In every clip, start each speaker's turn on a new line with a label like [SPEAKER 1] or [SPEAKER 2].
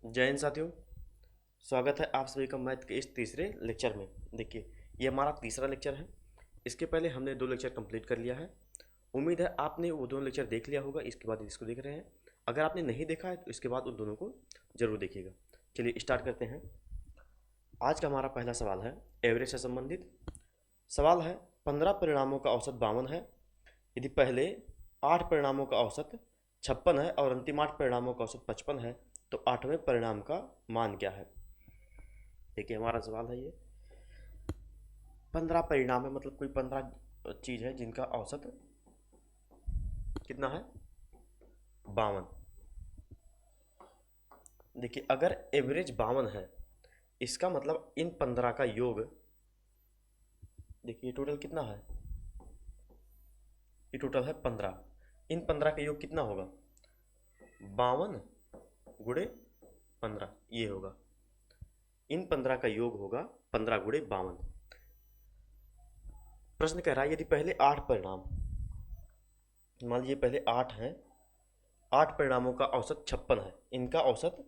[SPEAKER 1] जय हिंद साथियों। स्वागत है आप सभी का मैथ के इस तीसरे लेक्चर में। देखिए, ये हमारा तीसरा लेक्चर है। इसके पहले हमने 2 लेक्चर कंप्लीट कर लिया है। उम्मीद है आपने वो दोनों लेक्चर देख लिया होगा, इसके बाद इसको देख रहे हैं। अगर आपने नहीं देखा है तो इसके बाद उन दोनों को जरूर देखिएगा। चलिए स्टार्ट करते हैं। आज का हमारा पहला सवाल है एवरेज से संबंधित सवाल है। 15 परिणामों का औसत 52 है। यदि पहले 8 परिणामों का औसत 56 है और अंतिम 8 परिणामों का औसत 55 है तो 8वें परिणाम का मान क्या है। देखिए, हमारा सवाल है ये। 15 परिणाम है, मतलब कोई 15 चीज़ है जिनका औसत कितना है, 52। देखिए, अगर एवरेज 52 है, इसका मतलब इन 15 का योग, देखिए टोटल कितना है, ये टोटल है 15। इन 15 का योग कितना होगा, 52 गुणे 15, ये होगा। इन 15 का योग होगा 15 गुणे 52। प्रश्न कह रहा है यदि पहले 8 परिणाम, मान लीजिए पहले 8 हैं, 8 परिणामों का औसत 56 है, इनका औसत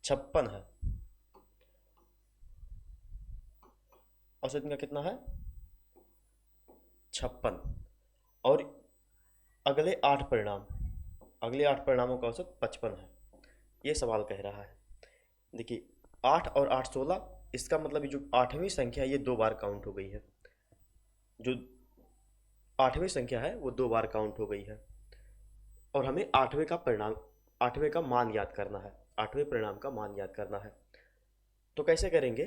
[SPEAKER 1] 56 है। औसत इनका कितना है, 56। और अगले 8 परिणामों का औसत 55 है। ये सवाल कह रहा है। देखिए, 8 और 8 16, इसका मतलब ये जो 8वीं संख्या है ये 2 बार काउंट हो गई है। जो 8वीं संख्या है वो 2 बार काउंट हो गई है। और हमें 8वें का मान याद करना है। 8वें परिणाम का मान याद करना है। तो कैसे करेंगे,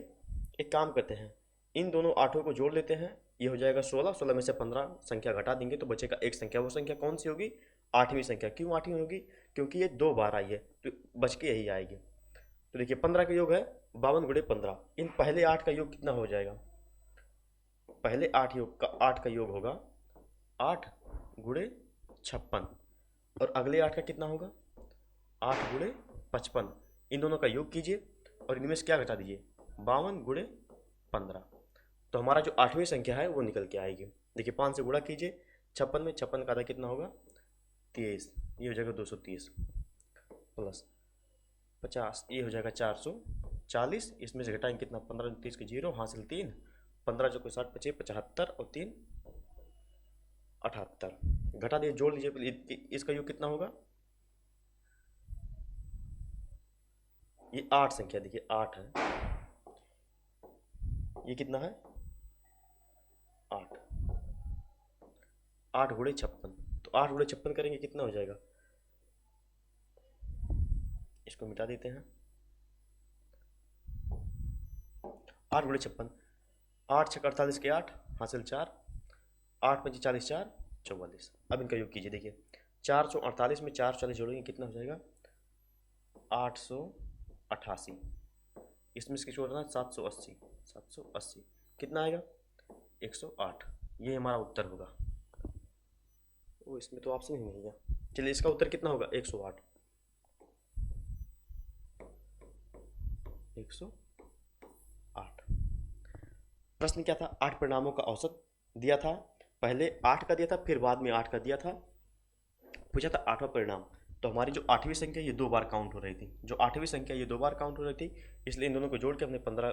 [SPEAKER 1] एक काम करते हैं, इन दोनों 8 को जोड़ लेते हैं। ये हो जाएगा 16, 16 में से 15 संख्या घटा देंगे तो बचेगा एक संख्या। वो संख्या कौन सी होगी, 8वीं संख्या। क्यों 8वीं होगी, क्योंकि ये 2 बार आई है तो बच के यही आएगी। तो देखिए, 15 का योग है 52 गुणे 15। इन पहले 8 का योग कितना हो जाएगा, पहले 8 का योग होगा 8 गुणे 56। और अगले 8 का कितना होगा, 8 गुणे 55। इन दोनों का योग कीजिए और इनमें से क्या घटा दीजिए, 52 गुणे 15। तो हमारा जो 8वीं संख्या है वो निकल के आएगी। देखिए, 5 से गुणा कीजिए, 56 में 56 का आधा कितना होगा, 23। ये हो जाएगा 230 प्लस 50, ये हो जाएगा 440। इसमें से घटाएंगे कितना, 15 30 के 0 हासिल 3, 15 जो को 60 25 75 और 3 78। घटा दिए, जोड़ लीजिए, इसका योग कितना होगा, ये 8 संख्या, देखिए 8 है, ये कितना है 8, 8 गुणे 56। तो 8 गुणे 56 करेंगे कितना हो जाएगा, इसको मिटा देते हैं। 8 गुणे 56, 8 छः 48 के 8 हासिल 4, 8 25 40 4 44। अब इनका योग कीजिए। देखिए, 448 में 440 जोड़ेंगे कितना हो जाएगा, 888। इसमें इसकी जोड़ना 780, 780 कितना आएगा, 108। ये हमारा उत्तर होगा। वो इसमें तो ऑप्शन ही नहीं है। चलिए, इसका उत्तर कितना होगा, 108, 108। प्रश्न क्या था, 8 परिणामों का औसत दिया था। पहले 8 का दिया था, फिर बाद में 8 का दिया था। पूछा था 8वां परिणाम। तो हमारी जो 8वीं संख्या ये 2 बार काउंट हो रही थी, जो 8वीं संख्या ये 2 बार काउंट हो रही थी, इसलिए इन दोनों को जोड़ के हमने 15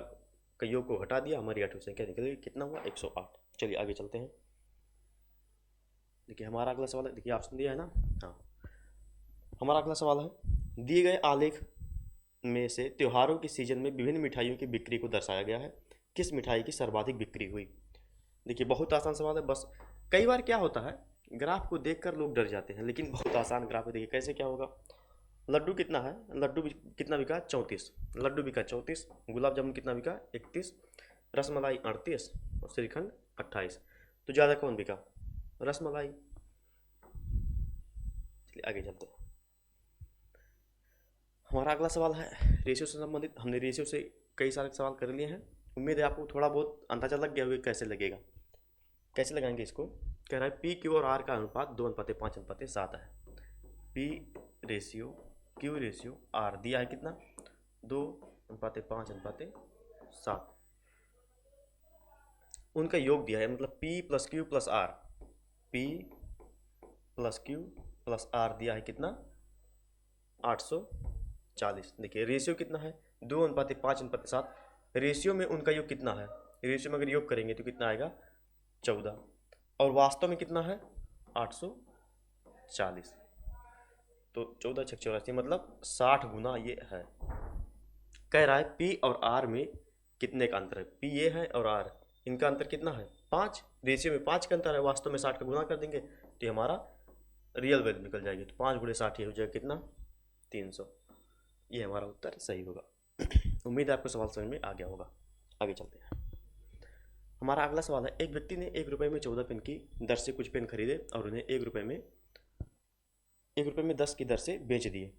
[SPEAKER 1] का योग को घटा दिया, हमारी 8वीं संख्या निकल गई। कितना हुआ, 108। चलिए आगे चलते हैं। देखिए, हमारा अगला सवाल है, देखिए ऑप्शन दिया है ना, हाँ। हमारा अगला सवाल है, दिए गए आलेख में से त्योहारों के सीजन में विभिन्न मिठाइयों की बिक्री को दर्शाया गया है। किस मिठाई की सर्वाधिक बिक्री हुई। देखिए, बहुत आसान सवाल है। बस कई बार क्या होता है, ग्राफ को देखकर लोग डर जाते हैं, लेकिन बहुत आसान ग्राफ है। देखिए कैसे क्या होगा, लड्डू कितना है, कितना बिका, 34। लड्डू बिका 34, गुलाब जामुन कितना बिका, 31, रसमलाई 38 और श्रीखंड 28। तो ज़्यादा कौन बिका, रसमलाई। चलिए आगे चलते हैं। हमारा अगला सवाल है रेशियो से संबंधित। हमने रेशियो से कई सारे सवाल कर लिए हैं। उम्मीद है आपको थोड़ा बहुत अंदाजा लग गया होगा कैसे लगेगा। कैसे लगाएंगे इसको, कह रहा है पी क्यू और आर का अनुपात 2:5:7 है। P ratio q ratio r दिया है कितना, 2:5:7। उनका योग दिया है, मतलब p plus q plus r, p plus q plus r दिया है कितना, 800 40। देखिए रेशियो कितना है, 2:5:7। रेशियो में उनका योग कितना है, रेशियो में अगर योग करेंगे तो कितना आएगा 14, और वास्तव में कितना है 840। तो 14×6 = 84, मतलब 60 गुना ये है। कह रहा है पी और आर में कितने का अंतर है, पी ये है और आर, इनका अंतर कितना है 5, रेशियो में 5 का अंतर है, वास्तव में 60 का गुना कर देंगे तो हमारा रियल वैल्यू निकल जाएगी। तो 5×60 ये हो जाएगा कितना 300। ये हमारा उत्तर सही होगा। उम्मीद है आपको सवाल समझ में आ गया होगा। आगे चलते हैं। हमारा अगला सवाल है, एक व्यक्ति ने 1 रुपये में 14 पेन की दर से कुछ पेन खरीदे और उन्हें 1 रुपये में 10 की दर से बेच दिए,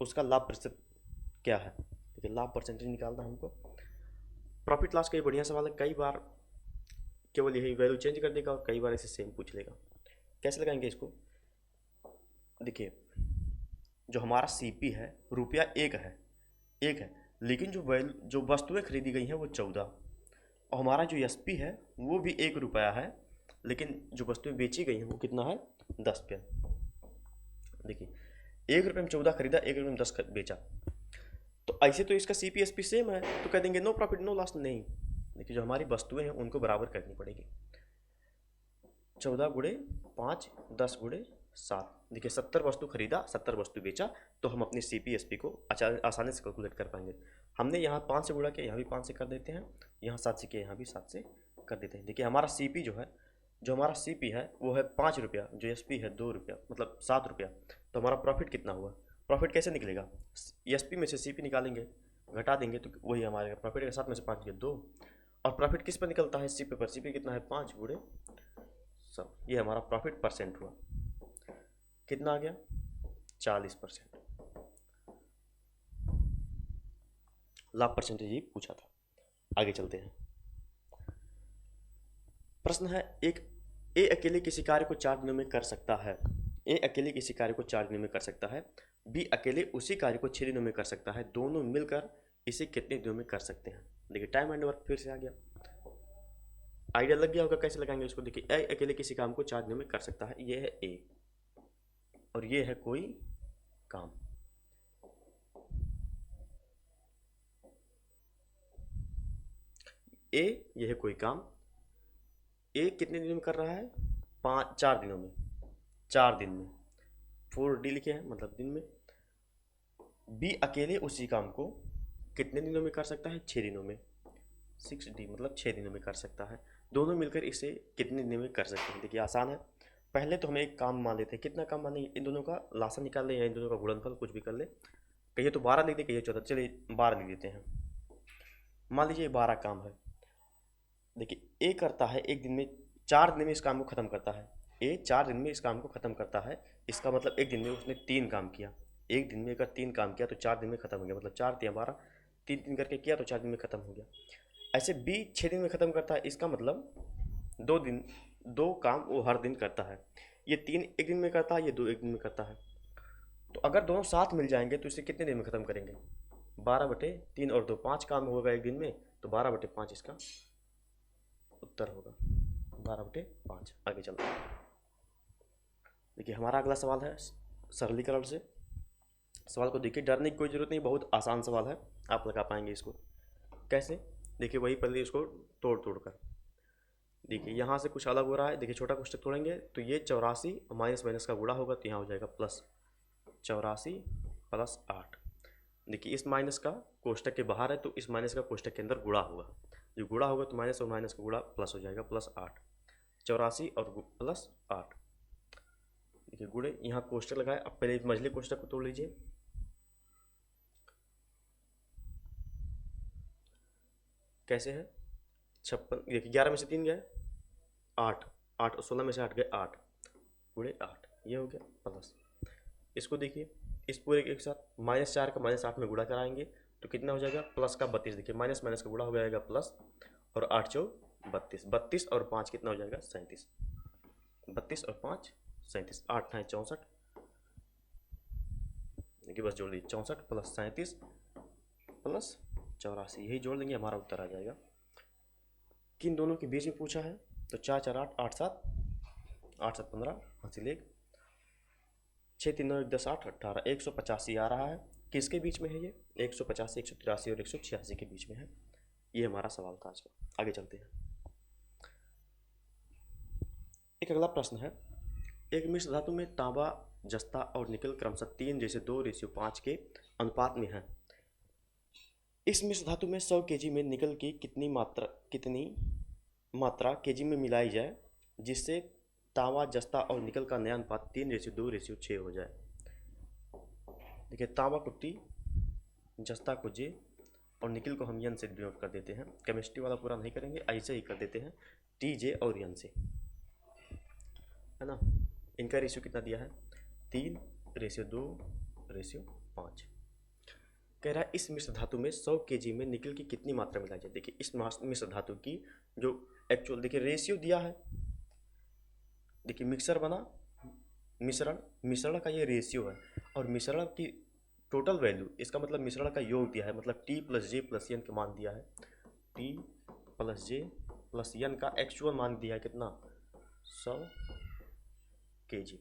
[SPEAKER 1] उसका लाभ प्रतिशत क्या है। देखिए लाभ परसेंटेज निकालना हमको। प्रॉफिट लॉस का ये बढ़िया सवाल है, कई बार केवल यही वैल्यू चेंज कर देगा और कई बार इसे सेम पूछ लेगा। कैसे लगाएंगे इसको, देखिए जो हमारा सीपी है रुपया 1 है, लेकिन जो वस्तुएं खरीदी गई हैं वो 14, और हमारा जो एसपी है वो भी 1 रुपया है, लेकिन जो वस्तुएं बेची गई हैं वो कितना है 10 पेन। देखिए 1 रुपये में 14 खरीदा, 1 रुपये में 10 बेचा, तो ऐसे तो इसका सीपी एसपी सेम है, तो कह देंगे नो प्रॉफिट नो लॉस। नहीं, देखिए जो हमारी वस्तुएं हैं उनको बराबर करनी पड़ेगी। 14×5 10×7, देखिए 70 वस्तु खरीदा 70 वस्तु बेचा, तो हम अपनी सीपी एसपी को आसानी से कैलकुलेट कर पाएंगे। हमने यहाँ 5 से गुणा किया, यहाँ भी 5 से कर देते हैं, यहाँ 7 से किया, यहाँ भी 7 से कर देते हैं। देखिए हमारा सीपी जो हमारा सीपी है वो है 5 रुपया, जो एसपी है 2 रुपया, मतलब 7 रुपया। तो हमारा प्रॉफिट कितना हुआ, प्रॉफिट कैसे निकलेगा, एसपी में से सीपी निकालेंगे, घटा देंगे तो वही हमारे प्रॉफिट का 7 में से 5 गया 2, और प्रॉफिट किस पर निकलता है सीपी पर, सीपी कितना है 5×100। ये हमारा प्रॉफिट परसेंट हुआ, कितना आ गया 40%। लाभ परसेंटेज ही पूछा था। आगे चलते हैं। प्रश्न है, ए अकेले किसी कार्य को 4 दिनों में कर सकता है, ए अकेले किसी कार्य को 4 दिनों में कर सकता है, बी अकेले उसी कार्य को 6 दिनों में कर सकता है, दोनों मिलकर इसे कितने दिनों में कर सकते हैं। देखिए टाइम एंड वर्क फिर से आ गया, आइडिया लग गया होगा कैसे लगाएंगे इसको। देखिए ए अकेले किसी काम को 4 दिनों में कर सकता है, ये है ए, और ये है कोई काम। ये है कोई काम, ए कितने दिनों में कर रहा है 4 दिनों में, 4 दिन में, 4D लिखे हैं मतलब दिन में। बी अकेले उसी काम को कितने दिनों में कर सकता है 6 दिनों में, 6D मतलब 6 दिनों में कर सकता है, दोनों मिलकर इसे कितने दिनों में कर सकते हैं। देखिए आसान है, पहले तो हमें एक काम मान लेते हैं, कितना काम मानेंगे, इन दोनों का लासा निकाल ले या इन दोनों का गुणनफल कुछ भी कर ले, कहिए तो 12 लिख दे, कहिए 14, चलिए 12 लिख देते हैं। मान लीजिए 12 काम है। देखिए ए करता है एक दिन में 4 दिन में इस काम को ख़त्म करता है, ए 4 दिन में इस काम को ख़त्म करता है, इसका मतलब एक दिन में उसने 3 काम किया, एक दिन में अगर 3 काम किया तो 4 दिन में ख़त्म हो गया, मतलब 4 × 12, 3 करके किया तो 4 दिन में ख़त्म हो गया। ऐसे बी 6 दिन में ख़त्म करता है, इसका मतलब 2 काम वो हर दिन करता है, ये 3 एक दिन में करता है, ये 2 एक दिन में करता है। तो अगर दोनों साथ मिल जाएंगे तो इसे कितने दिन में ख़त्म करेंगे, 12/3 और 2 5 काम होगा एक दिन में, तो 12/5 इसका उत्तर होगा, 12/5। आगे चलते हैं। देखिए हमारा अगला सवाल है सरलीकरण से। सवाल को देखिए, डरने की कोई ज़रूरत नहीं, बहुत आसान सवाल है, आप लगा पाएंगे इसको। कैसे, देखिए वही पहले इसको तोड़ कर देखिए, यहाँ से कुछ अलग हो रहा है। देखिए छोटा कोष्ठक तोड़ेंगे तो ये 84 माइनस माइनस का गुणा होगा, तो यहाँ हो जाएगा प्लस 84 + 8। देखिए इस माइनस का कोष्ठक के बाहर है तो इस माइनस का कोष्ठक के अंदर गुणा होगा, जो गुणा होगा तो माइनस और माइनस का गुणा प्लस हो जाएगा, +8, 84 और +8। देखिए गुणे, यहाँ कोष्ठक लगाए, अब पहले मझले कोष्ठक को तोड़ लीजिए। कैसे है 56, देखिए 11 में से 3 गए 8, 8 और 16 में से 8 गए 8, गुणे 8, ये हो गया प्लस। इसको देखिए इस पूरे के साथ -4 का -8 में गुणा कराएंगे तो कितना हो जाएगा प्लस का 32। देखिए माइनस माइनस का गुणा हो जाएगा प्लस, और 8 × 4 = 32, 32 और 5 कितना हो जाएगा 37, 32 और 5 37, 8 × 64, देखिए बस जोड़ लीजिए 64 + 37 + 84, यही जोड़ देंगे हमारा उत्तर आ जाएगा। किन दोनों के बीच में पूछा है, तो 4 × 4 = 8, 8 × 7 8 × 7 = 15, हासिल 1, 6 × 3 = 9, 1 × 10 = 8, 18, 185 आ रहा है। किसके बीच में है ये? 150, 183 और 186 के बीच में है। ये हमारा सवाल था आज का। आगे चलते हैं। एक अगला प्रश्न है, एक मिश्र धातु में तांबा, जस्ता और निकल क्रमशः 3:2:5 के अनुपात में है। इस मिश्र धातु में 100 केजी में निकल की कितनी मात्रा केजी में मिलाई जाए जिससे तांबा, जस्ता और निकल का नया अनुपात 3:2:6 हो जाए। देखिए, तांबा को T, जस्ता को J और निकल को हम N से डिनोट कर देते हैं। केमिस्ट्री वाला पूरा नहीं करेंगे, ऐसे ही कर देते हैं T, J और N से, है ना। इनका रेशियो कितना दिया है? 3:2:5। कह रहा है इस मिश्र धातु में 100 केजी में निकल की कितनी मात्रा मिलाई जाए। देखिए, इस मिश्र धातु की जो एक्चुअल, देखिए रेशियो दिया है। देखिए, मिक्सर बना, मिश्रण का ये रेशियो है और मिश्रण की टोटल वैल्यू, इसका मतलब मिश्रण का योग दिया है, मतलब T + J + N का मान दिया है। T + J + N का एक्चुअल मान दिया है कितना? 100 केजी।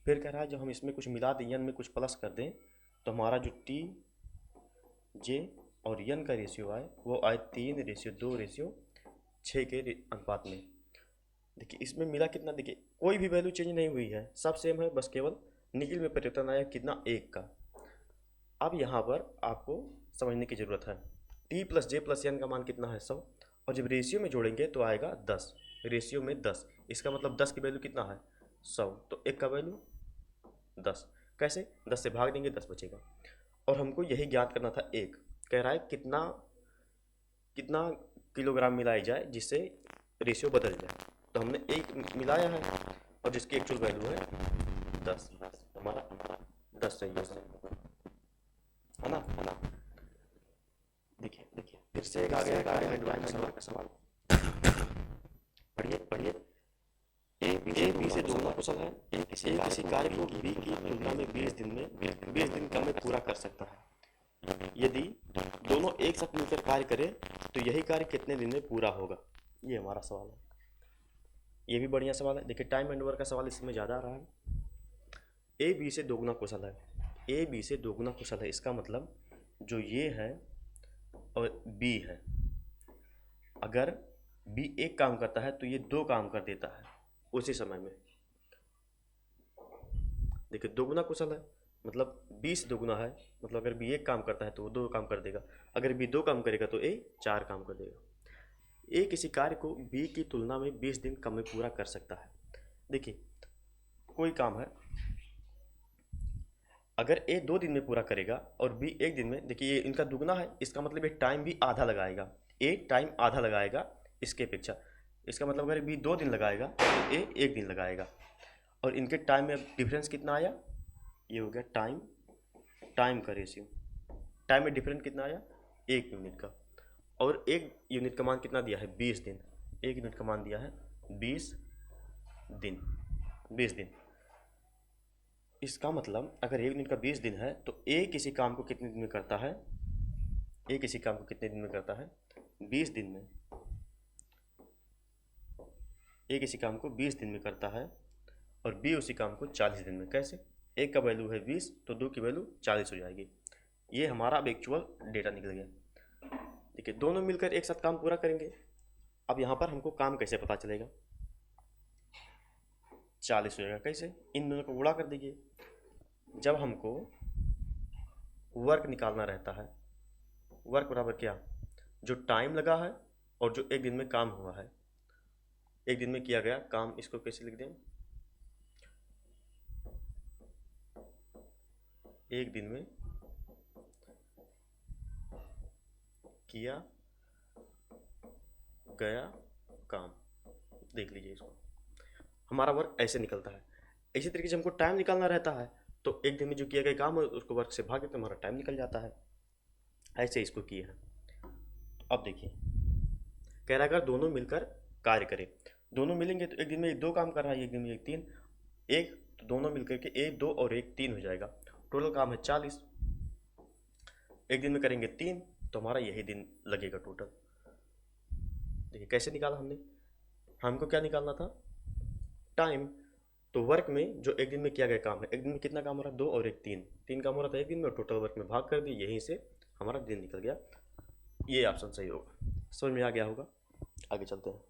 [SPEAKER 1] फिर कह रहा है जब हम इसमें कुछ मिला दें, N में कुछ प्लस कर दें, तो हमारा जो T, J और N का रेशियो आए वो आए 3:2:6 के अनुपात में। देखिए, इसमें मिला कितना? देखिए, कोई भी वैल्यू चेंज नहीं हुई है, सब सेम है, बस केवल निकल में परिवर्तन आया कितना? 1 का। अब यहाँ पर आपको समझने की ज़रूरत है, T + J + N का मान कितना है? 100। और जब रेशियो में जोड़ेंगे तो आएगा 10, रेशियो में 10। इसका मतलब 10 की वैल्यू कितना है? 100। तो 1 का वैल्यू 10। कैसे? 10 से भाग देंगे, 10 बचेगा। और हमको यही ज्ञात करना था। एक कह रहा है कितना किलोग्राम मिलाई जाए जिससे रेशियो बदल जाए। तो हमने 1 मिलाया है और जिसकी एक्चुअल वैल्यू है 10। हमारा 10 सही है ना। देखिए, फिर से एक आ गया का सवाल। पढ़िए। ए बी से दोगुना कुशल है। ए किसी कार्य को बी की तुलना में 20 दिन कम में पूरा कर सकता है। यदि दोनों एक साथ मिलकर कार्य करें तो यही कार्य कितने दिन में पूरा होगा? ये हमारा सवाल है। ये भी बढ़िया सवाल है। देखिए, टाइम एंड वर्क का सवाल इसमें ज़्यादा आ रहा है। ए बी से दोगुना कुशल है। ए बी से दोगुना कुशल है, इसका मतलब जो ये है और बी है, अगर बी एक काम करता है तो ये 2 काम कर देता है उसी समय में। देखिए, दोगुना कुशल है मतलब 20 दोगुना है, मतलब अगर बी एक काम करता है तो वो 2 काम कर देगा, अगर बी 2 काम करेगा तो ए 4 काम कर देगा। ए किसी कार्य को बी की तुलना में 20 दिन कम में पूरा कर सकता है। देखिए, कोई काम है, अगर ए 2 दिन में पूरा करेगा और बी 1 दिन में, देखिए ये इनका दुगना है, इसका मतलब ये टाइम भी आधा लगाएगा। ए टाइम आधा लगाएगा इसके अपेक्षा। इसका मतलब अगर बी 2 दिन लगाएगा तो ए 1 दिन लगाएगा। और इनके टाइम में डिफरेंस कितना आया? ये हो गया टाइम का रेशियो। टाइम में डिफरेंस कितना आया? 1 यूनिट का। और 1 यूनिट का मान कितना दिया है? 20 दिन। 1 यूनिट का मान दिया है 20 दिन। इसका मतलब अगर 1 यूनिट का 20 दिन है तो ए किसी काम को कितने दिन में करता है? ए किसी काम को कितने दिन में करता है? 20 दिन में। ए किसी काम को 20 दिन में करता है और बी उसी काम को 40 दिन में। कैसे? एक का वैल्यू है 20 तो 2 की वैल्यू 40 हो जाएगी। ये हमारा अब एक्चुअल डेटा निकल गया। देखिए, दोनों मिलकर एक साथ काम पूरा करेंगे। अब यहाँ पर हमको काम कैसे पता चलेगा? 40 हो जाएगा। कैसे? इन दोनों को गुणा कर दीजिए। जब हमको वर्क निकालना रहता है, वर्क बराबर क्या? जो टाइम लगा है और जो 1 दिन में काम हुआ है। 1 दिन में किया गया काम, इसको कैसे लिख दें? 1 दिन में किया गया काम। देख लीजिए, इसको हमारा वर्क ऐसे निकलता है। इसी तरीके से हमको टाइम निकालना रहता है तो 1 दिन में जो किया गया काम है उसको वर्क से भागे तो हमारा टाइम निकल जाता है। ऐसे इसको किया है। अब देखिए, कह रहा है अगर दोनों मिलकर कार्य करें, दोनों मिलेंगे तो 1 दिन में 2 काम कर रहा है, 1 दिन में 1 3, एक तो दोनों मिलकर के 1 2 और 1 3 हो जाएगा। टोटल काम है 40। 1 दिन में करेंगे 3 तो हमारा यही दिन लगेगा टोटल। देखिए कैसे निकाला हमने। हमको क्या निकालना था? टाइम। तो वर्क में जो एक दिन में किया गया काम है, एक दिन में कितना काम हो रहा है, 2 और 1 3, 3 काम हो रहा था एक दिन में, टोटल वर्क में भाग कर दी, यहीं से हमारा दिन निकल गया। ये ऑप्शन सही होगा। समझ में आ गया होगा। आगे चलते हैं।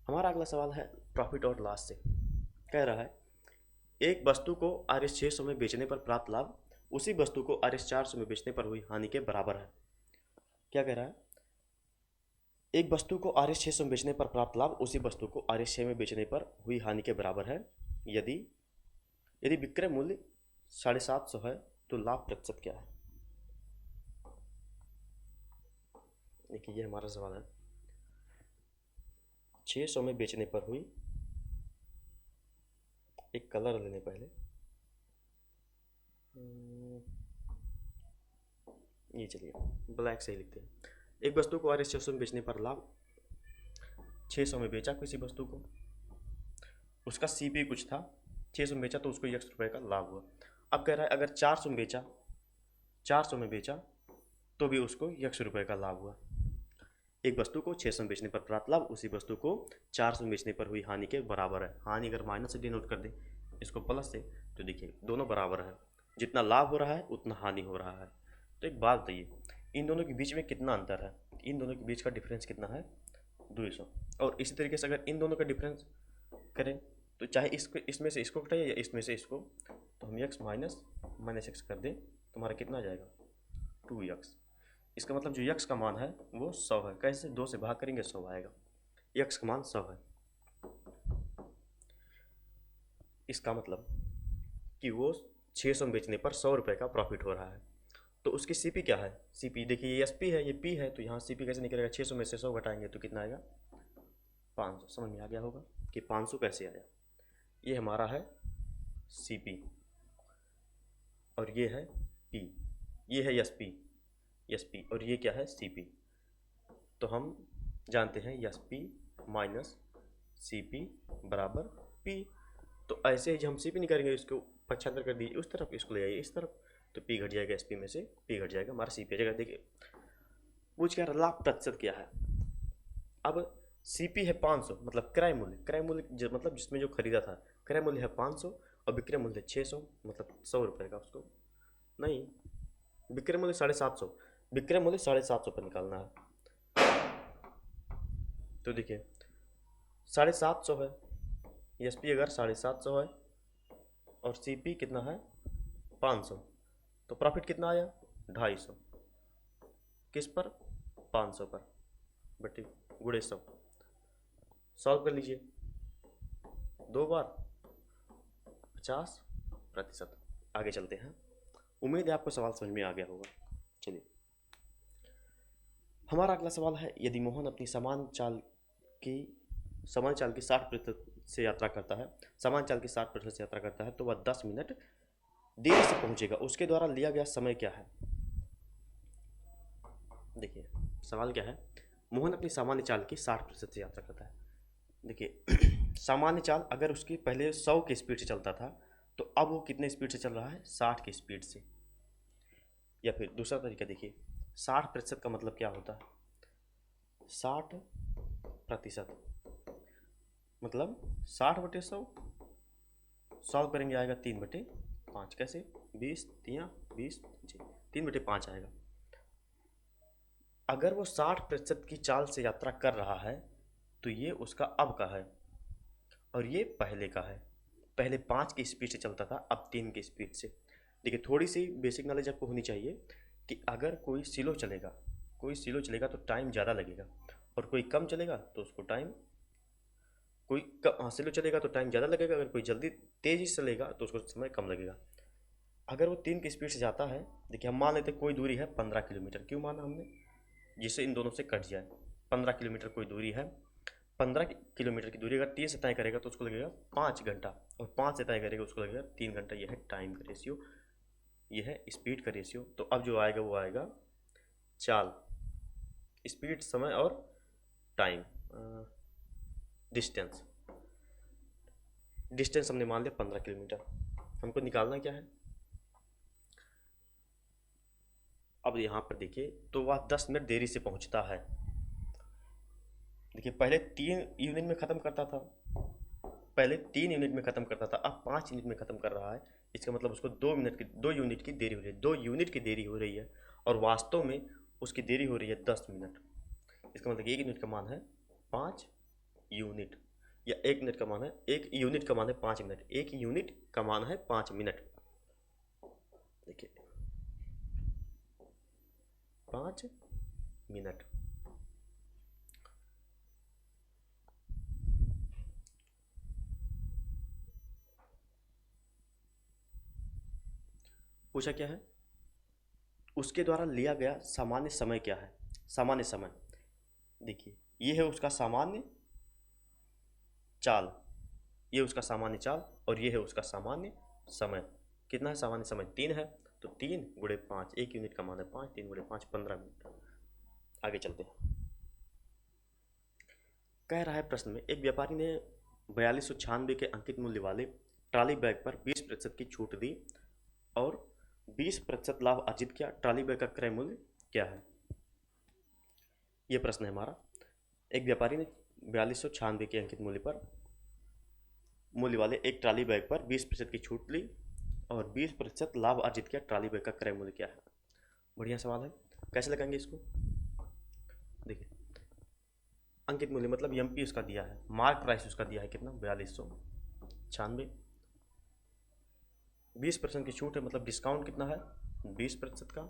[SPEAKER 1] हमारा अगला सवाल है प्रॉफिट और लॉस से। कह रहा है एक वस्तु को RS 600 में बेचने पर प्राप्त लाभ उसी वस्तु को RS 400 में बेचने पर हुई हानि के बराबर है। क्या कह रहा है, एक वस्तु को RS 600 में बेचने पर प्राप्त लाभ उसी वस्तु को RS 6 में बेचने पर हुई हानि के बराबर है यदि यदि विक्रय मूल्य 750 है तो लाभ प्रतिशत क्या है। देखिए ये हमारा सवाल है। 600 में बेचने पर हुई, एक कलर लेने पहले, ये चलिए ब्लैक से ही लिखते हैं। एक वस्तु को RS 600 में बेचने पर लाभ, 600 में बेचा किसी वस्तु को, उसका CP कुछ था, 600 में बेचा तो उसको X रुपये का लाभ हुआ। अब कह रहा है अगर 400 में बेचा, 400 में बेचा तो भी उसको X रुपये का लाभ हुआ। एक वस्तु को 600 में बेचने पर प्राप्त लाभ उसी वस्तु को 400 में बेचने पर हुई हानि के बराबर है। हानि अगर माइनस से डिनोट कर दें, इसको प्लस से, तो देखिए दोनों बराबर है, जितना लाभ हो रहा है उतना हानि हो रहा है। तो एक बात बताइए, इन दोनों के बीच में कितना अंतर है, इन दोनों के बीच का डिफरेंस कितना है, 200। और इसी तरीके से अगर इन दोनों का डिफरेंस करें तो चाहे इसको इसमें से इसको घटाइए या इसमें से इसको, तो हम x माइनस x कर दें तो हमारा कितना आ जाएगा, 2x। इसका मतलब जो x का मान है वो 100 है। कैसे, 2 से भाग करेंगे 100 आएगा, x का मान 100 है। इसका मतलब कि वो 600 में बेचने पर 100 रुपये का प्रॉफिट हो रहा है। तो उसकी CP क्या है, CP देखिए ये SP है, ये P है, तो यहाँ CP कैसे निकलेगा, 600 में से 100 घटाएंगे तो कितना आएगा, 500। समझ में आ गया होगा कि 500 कैसे आया। ये हमारा है CP और ये है P, ये है SP और ये क्या है CP। तो हम जानते हैं SP माइनस CP बराबर P। तो ऐसे ही जब हम CP निकालेंगे, इसको पक्षांतर कर दीजिए उस तरफ, इसको ले आइए इस तरफ, तो P घट जाएगा, SP में से P घट जाएगा, हमारा CP आ जाएगा। देखिए पूछ क्या रहा, लाभ प्रतिशत क्या है। अब CP है 500, मतलब क्रय मूल्य, क्रय मूल्य मतलब जिसमें जो खरीदा था, क्रय मूल्य है 500 और विक्रय मूल्य 600, मतलब 100 रुपये का, उसको नहीं, विक्रय मूल्य 750, विक्रय मूल्य 750 पर निकालना है। तो देखिए 750 है, SP अगर 750 है और CP कितना है 500, तो प्रॉफिट कितना आया 250, किस पर, 500 पर, बटे गुणे 100। सॉल्व कर लीजिए, 2 बार 50%। आगे चलते हैं। उम्मीद है आपको सवाल समझ में आ गया होगा। चलिए हमारा अगला सवाल है, यदि मोहन अपनी समान चाल की 60% से यात्रा करता है, समान चाल की 60% से यात्रा करता है तो वह 10 मिनट देरी से पहुंचेगा, उसके द्वारा लिया गया समय क्या है। देखिए सवाल क्या है, मोहन अपनी सामान्य चाल की 60% से यात्रा करता है। देखिए सामान्य चाल अगर उसकी पहले 100 की स्पीड से चलता था तो अब वो कितने स्पीड से चल रहा है, 60 की स्पीड से। या फिर दूसरा तरीका देखिए, 60% का मतलब क्या होता है, 60% मतलब 60/100, सॉल्व करेंगे आएगा 3/5। कैसे, 20 3 20 जी, 3/5 आएगा। अगर वो 60% की चाल से यात्रा कर रहा है तो ये उसका अब का है और ये पहले का है। पहले 5 की स्पीड से चलता था, अब 3 की स्पीड से। देखिए थोड़ी सी बेसिक नॉलेज आपको होनी चाहिए कि अगर कोई स्लो चलेगा तो टाइम ज़्यादा लगेगा, और कोई कम चलेगा तो उसको टाइम, स्लो चलेगा तो टाइम ज़्यादा लगेगा, अगर कोई जल्दी तेज़ी से चलेगा तो उसको समय कम लगेगा। अगर वो 3 की स्पीड से जाता है, देखिए हम मान लेते कोई दूरी है 15 किलोमीटर, क्यों माना हमने, जिससे इन दोनों से कट जाए। 15 किलोमीटर कोई दूरी है, 15 किलोमीटर की दूरी अगर 3 से तय करेगा तो उसको लगेगा 5 घंटा, और 5 से तय करेगा उसको लगेगा 3 घंटा। यह है टाइम का रेशियो, यह है स्पीड का रेशियो। तो अब जो आएगा वो आएगा चाल, स्पीड, समय और टाइम, डिस्टेंस हमने मान लिया 15 किलोमीटर। हमको निकालना क्या है, अब यहाँ पर देखिए तो वह 10 मिनट देरी से पहुँचता है। देखिए पहले 3 यूनिट में ख़त्म करता था, पहले 3 यूनिट में ख़त्म करता था, अब 5 यूनिट में ख़त्म कर रहा है। इसका मतलब उसको 2 यूनिट की देरी हो रही है, 2 यूनिट की देरी हो रही है, और वास्तव में उसकी देरी हो रही है 10 मिनट। इसका मतलब 1 यूनिट का मान है 5 यूनिट, या 1 मिनट का मान है, 1 यूनिट का मान है 5 मिनट, 1 यूनिट का मान है 5 मिनट। देखिए 5 मिनट। पूछा क्या है, उसके द्वारा लिया गया सामान्य समय क्या है। सामान्य समय, देखिए ये है उसका सामान्य चाल, ये उसका सामान्य चाल, और ये है उसका सामान्य समय। कितना है सामान्य समय, 3 है, तो 3 × 5, 1 यूनिट का मान है 5, 3 × 5 15 मिनट। आगे चलते हैं। कह रहा है प्रश्न में, एक व्यापारी ने 4296 के अंकित मूल्य वाले ट्रॉली बैग पर 20% की छूट दी और 20% लाभ अर्जित किया। ट्रॉली बैग का क्रय मूल्य क्या है। ये प्रश्न है हमारा। एक व्यापारी ने 4296 के अंकित मूल्य वाले एक ट्रॉली बैग पर 20% की छूट ली और 20% लाभ अर्जित किया। ट्रॉली बैग का क्रय मूल्य क्या है। बढ़िया सवाल है। कैसे लगाएंगे इसको, देखिए अंकित मूल्य मतलब एमपी उसका दिया है, मार्क प्राइस उसका दिया है कितना, 4296। 20% की छूट है मतलब डिस्काउंट कितना है, 20% का,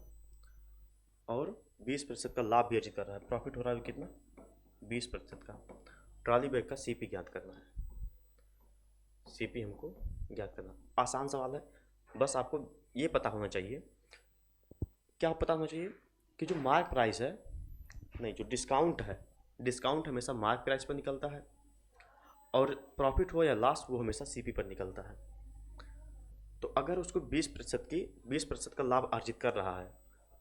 [SPEAKER 1] और 20% का लाभ भी अर्जित कर रहा है, प्रॉफिट हो रहा है कितना, 20% का। ट्रॉली बैग का सीपी ज्ञात करना है, सीपी हमको ज्ञात करना। आसान सवाल है, बस आपको ये पता होना चाहिए, क्या पता होना चाहिए कि जो मार्क प्राइस है, नहीं जो डिस्काउंट है, डिस्काउंट हमेशा मार्क प्राइस पर निकलता है, और प्रॉफिट हो या लॉस वो हमेशा सीपी पर निकलता है। तो अगर उसको 20% का लाभ अर्जित कर रहा है,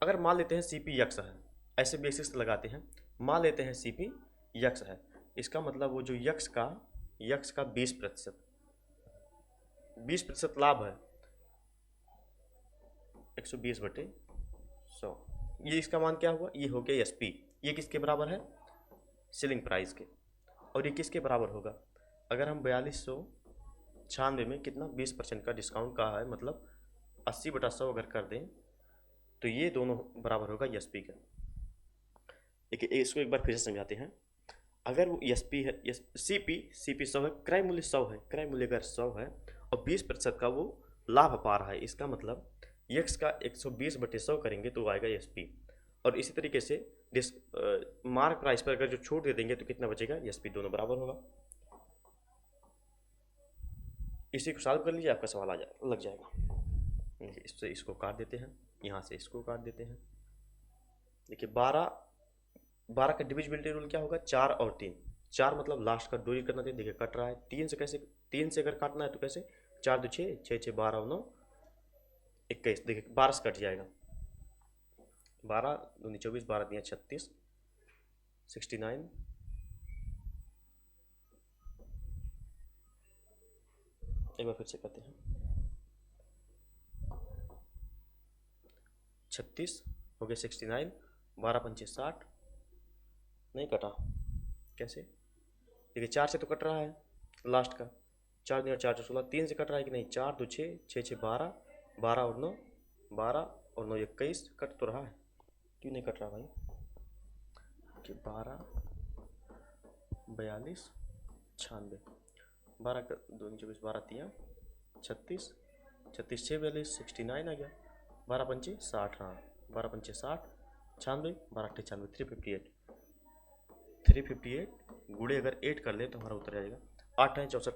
[SPEAKER 1] अगर मान लेते हैं सीपी यक्स है, ऐसे बेसिस लगाते हैं, मान लेते हैं सीपी यक्स है, इसका मतलब वो जो यक्स का 20% लाभ है 120/100, ये इसका मान क्या हुआ, ये हो गया एसपी। ये किसके बराबर है, सेलिंग प्राइस के। और ये किसके बराबर होगा, अगर हम 4296 में कितना 20% का डिस्काउंट का है, मतलब 80/100 अगर कर दें तो ये दोनों बराबर होगा एसपी का। देखिए इसको एक बार फिर से समझाते हैं। अगर वो एसपी है, सीपी 100 है, क्रय मूल्य 100 है, क्रय मूल्य अगर 100 है और 20% का वो लाभ पा रहा है, इसका मतलब यक्स का 120/100 करेंगे तो आएगा एसपी। और इसी तरीके से मार्क प्राइस पर अगर जो छूट दे देंगे तो कितना बचेगा, एसपी, दोनों बराबर होगा। इसी को सॉल्व कर लीजिए, आपका सवाल लग जाएगा। इससे इसको काट देते हैं, यहाँ से इसको काट देते हैं। देखिए 12 का डिविजिबिलिटी रूल क्या होगा, 4 और 3। 4 मतलब लास्ट का 2 ही करना चाहिए, देखिए कट रहा है। 3 से कैसे, 3 से अगर काटना है तो कैसे, 4 2 6, 6 6 12 और 9 21, देखिए 12 से कट जाएगा, 12 दूनी 24, 12 दिया 36, 69। एक बार फिर से करते हैं, 36 हो गया, 69, 12 पंचे 60, नहीं कटा, कैसे, देखिए 4 से तो कट रहा है लास्ट का, 4 दूनी 4 16, 3 से कट रहा है कि नहीं, 4 2 6, 6 6 12, 12 और 9 12 और 9 21, कट तो रहा है, क्यों नहीं कट रहा भाई, कि 12 42 96, 12 का 2 24, 12 3 36, 36 6 42, 69 आ गया, 12 पंचे 60, हाँ 12 पंचे 60, 96, 12 अट्ठे 96, 358 गुड़े अगर 8 कर ले तो हमारा उत्तर आ जाएगा 8 है 64,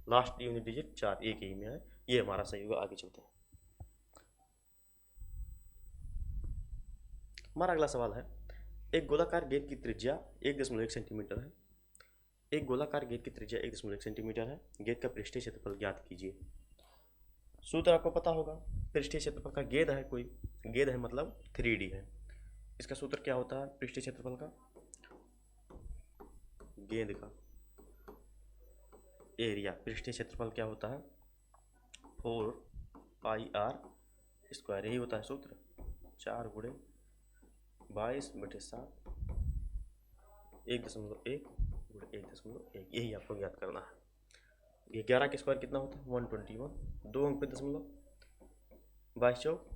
[SPEAKER 1] लास्ट यूनिट डिजिट 4, एक ही में है, ये हमारा सही होगा। आगे चलते हैं। हमारा अगला सवाल है, एक गोलाकार गेंद की त्रिज्या 1.1 सेंटीमीटर है, एक गोलाकार गेंद की त्रिज्या 1.1 सेंटीमीटर है, गेंद का पृष्ठीय क्षेत्रफल ज्ञात कीजिए। सूत्र आपको पता होगा, पृष्ठीय क्षेत्रफल का, गेंद है कोई, गेंद है मतलब 3D है, इसका सूत्र क्या होता है पृष्ठीय क्षेत्रफल का, गेंद का एरिया, पृष्ठीय क्षेत्रफल क्या होता है 4πr², यही होता है सूत्र, 4 × 22/7, 1.1 × 1.1, यही आपको ज्ञात करना है। ये 11 के स्क्वायर कितना होता है 121, 2 अंक पे दशमलव, 22 चौक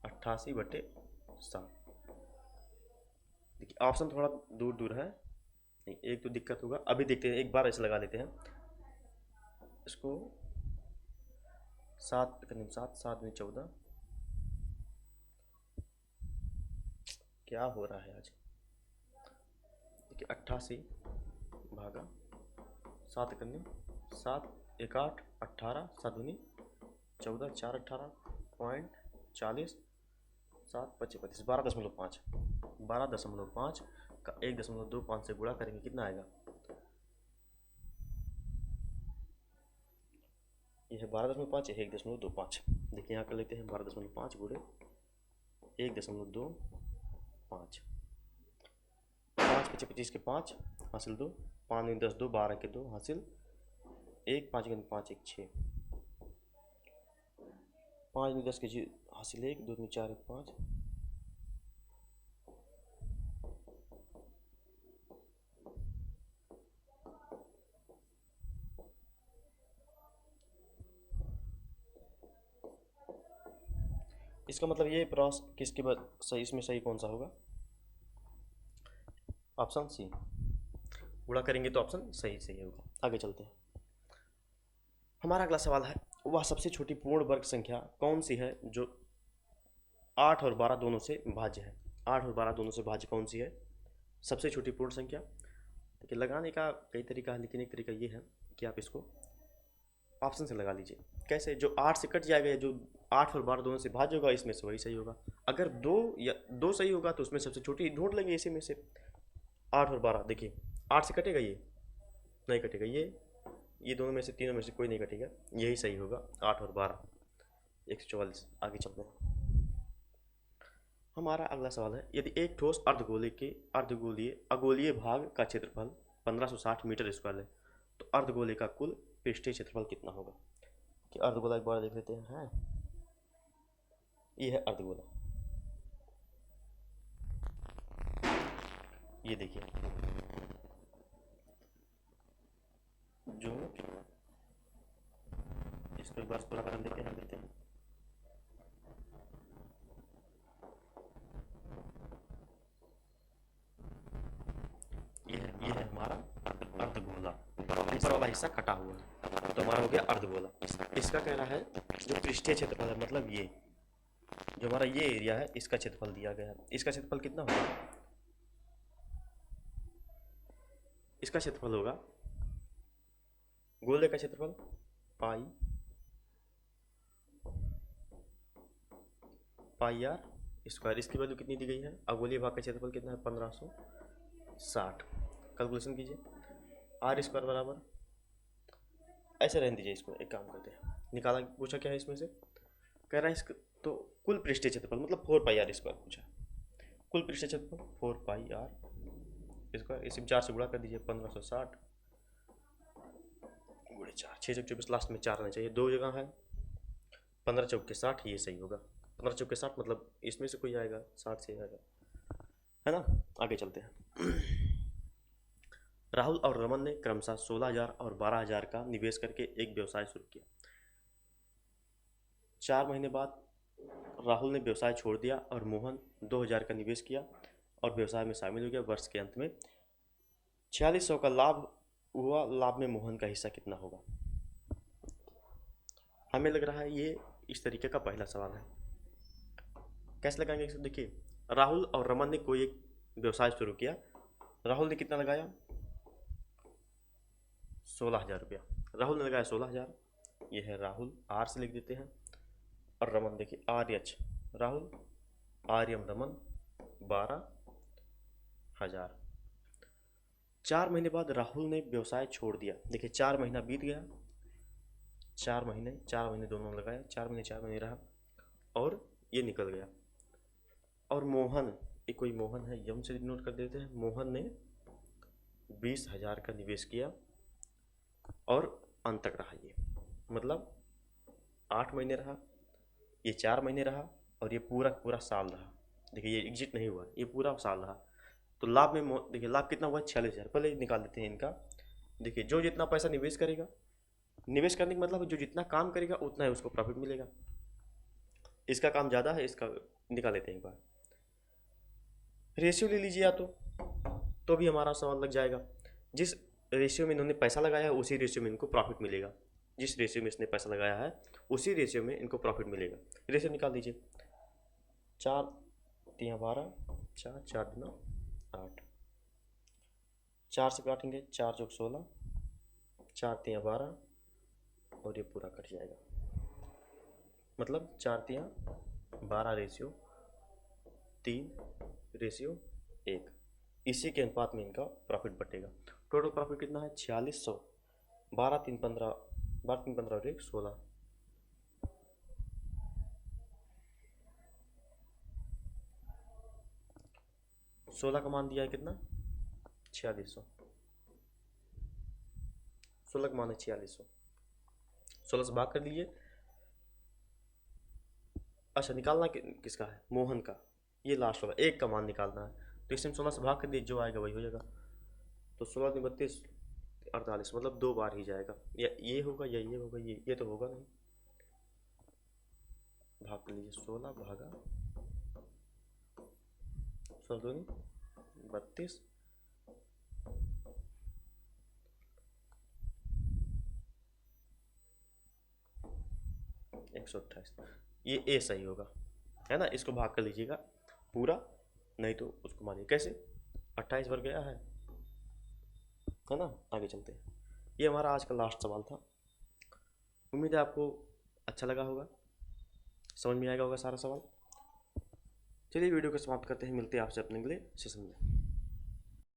[SPEAKER 1] 88/7। देखिए ऑप्शन थोड़ा दूर दूर है, नहीं एक तो दिक्कत होगा। अभी देखते हैं, एक बार ऐसे लगा लेते हैं इसको। 7 करीब 7, 7 में 14, क्या हो रहा है आज। देखिए 88 भागा 7 करीब 7, 1 8, 18, 7 दूनी 14, 4 18.40, 7 25 25, 12.5, 12.5 का 1.25 से गुणा करेंगे कितना आएगा। ये है 12.5, 1.25। देखिए यहाँ कर लेते हैं 12.5 गुणे 1.25, 5 5 25 के 5 हासिल 2, 5 में 10 2, 12 के 2 हासिल 1, 5 के 5 1 6, 5 में 10 के हासिल 1, 2 में 4 1 5। इसका मतलब ये क्रॉस किसके बाद सही, इसमें सही कौन सा होगा, ऑप्शन सी। गुणा करेंगे तो ऑप्शन सही सही होगा। आगे चलते हैं। हमारा अगला सवाल है, वह सबसे छोटी पूर्ण वर्ग संख्या कौन सी है जो 8 और 12 दोनों से भाज्य है। 8 और 12 दोनों से भाज्य कौन सी है सबसे छोटी पूर्ण संख्या। देखिए लगाने का कई तरीका है, लेकिन एक तरीका ये है कि आप इसको ऑप्शन से लगा लीजिए। कैसे, जो 8 से कट जाएगा, जो 8 और 12 दोनों से भाज्य होगा इसमें से वही सही होगा। अगर 2 सही होगा तो उसमें सबसे छोटी ढूंढ लेंगे इसी में से। 8 और 12, देखिए 8 से कटेगा, ये नहीं कटेगा, ये दोनों में से, तीनों में से कोई नहीं कटेगा, यही सही होगा 8 और 12, 144। आगे चलते हैं। हमारा अगला सवाल है, यदि एक ठोस अर्धगोले के अगोलीय भाग का क्षेत्रफल 1560 मीटर स्क्वायर है तो अर्धगोले का कुल पृष्ठीय क्षेत्रफल कितना होगा। कि अर्धगोला एक बार देख लेते हैं। ये है अर्धगोला, ये देखिए जो इसको एक बार पूरा कर देते हैं। ये है हमारा अर्धगोला, ऊपर वाला हिस्सा कटा हुआ है तो हमारा हो गया अर्धगोला। इसका कह रहा है जो पृष्ठीय क्षेत्रफल है, मतलब ये जो हमारा ये एरिया है इसका क्षेत्रफल दिया गया है। इसका क्षेत्रफल कितना होगा, इसका क्षेत्रफल होगा गोले का क्षेत्रफल पाई आर स्क्वायर। इसकी वैल्यू कितनी दी गई है, अगोलीय भाग का क्षेत्रफल कितना है 1560। कैलकुलेशन कीजिए, आर स्क्वायर बराबर, ऐसे रहने दीजिए इसको, एक काम करते हैं, निकाला पूछा क्या है इसमें से, कह रहा है इसका तो कुल पृष्ठीय क्षेत्रफल मतलब 4 पाई आर स्क्वायर पूछा। कुल पृष्ठीय क्षेत्रफल 4 पाई आर स्क्वायर, इसी में 4 से गुणा कर दीजिए, 1560 गुणे 4, 6 चौक 24, लास्ट में 4 आना चाहिए, 2 जगह है, 15 चौक के 60, ये सही होगा। 15 चौक के 60 मतलब इसमें से कोई आएगा, 60 से आएगा, है ना। आगे चलते हैं। राहुल और रमन ने क्रमशः 16,000 और 12,000 का निवेश करके एक व्यवसाय शुरू किया। 4 महीने बाद राहुल ने व्यवसाय छोड़ दिया और मोहन 2,000 का निवेश किया और व्यवसाय में शामिल हो गया। वर्ष के अंत में 4600 का लाभ हुआ। लाभ में मोहन का हिस्सा कितना होगा। हमें लग रहा है ये इस तरीके का पहला सवाल है। कैसे लगाएंगे, देखिए राहुल और रमन ने कोई एक व्यवसाय शुरू किया। राहुल ने कितना लगाया 16,000 रुपया, राहुल ने लगाया 16,000, ये है राहुल, आर से लिख देते हैं, और रमन देखिए R H Rahul, R M Raman 12,000। 4 महीने बाद राहुल ने व्यवसाय छोड़ दिया। देखिए 4 महीना बीत गया, 4 महीने दोनों लगाया, 4 महीने रहा और ये निकल गया। और मोहन, एक कोई मोहन है, यम से नोट कर देते हैं, मोहन ने 20,000 का निवेश किया और अंत तक रहा। ये मतलब 8 महीने रहा, ये 4 महीने रहा और ये पूरा साल रहा। देखिए ये एग्जिट नहीं हुआ, ये पूरा साल रहा। तो लाभ में देखिए लाभ कितना हुआ 46,000। पहले निकाल देते हैं इनका। देखिए जो जितना पैसा निवेश करेगा निवेश करने का मतलब जो जितना काम करेगा उतना ही उसको प्रॉफिट मिलेगा। इसका काम ज़्यादा है, इसका निकाल लेते हैं एक बार। रेशियो ले लीजिए या तो भी हमारा सवाल लग जाएगा। जिस रेशियो में इन्होंने पैसा लगाया है उसी रेशियो में इनको प्रॉफिट मिलेगा। जिस रेशियो में इसने पैसा लगाया है उसी रेशियो में इनको प्रॉफिट मिलेगा। रेशियो निकाल दीजिए। 4 3 12, 4 4 2 8, 4 से काटेंगे 4 चौक 16, 4 3 12 और ये पूरा कट जाएगा। मतलब 4 3 12 रेशियो 3 रेशियो 1। इसी के अनुपात में इनका प्रॉफिट बटेगा। टोटल प्रॉफिट कितना है? 4600। 12 3 15, 12 3 15 और 1 16। 16 का मान दिया है कितना? 4600। 16 का मान है 4600। 16 से भाग कर लीजिए। अच्छा, निकालना किसका है? मोहन का। ये लास्ट वाला 1 का मान निकालना है, तो इसमें 16 से भाग कर दीजिए, जो आएगा वही हो जाएगा। तो 16 3 32 48, मतलब 2 बार ही जाएगा। या ये होगा या ये होगा, ये तो होगा नहीं। भाग कर लीजिए 16 भागा 16 दूनी 32, 128। ये ए सही होगा, है ना। इसको भाग कर लीजिएगा पूरा, नहीं तो उसको मारिए। कैसे? 28 बार गया है ना। आगे चलते हैं। ये हमारा आज का लास्ट सवाल था। उम्मीद है आपको अच्छा लगा होगा, समझ में आएगा होगा सारा सवाल। चलिए वीडियो को समाप्त करते हैं, मिलते हैं आपसे अपने अगले सेशन में।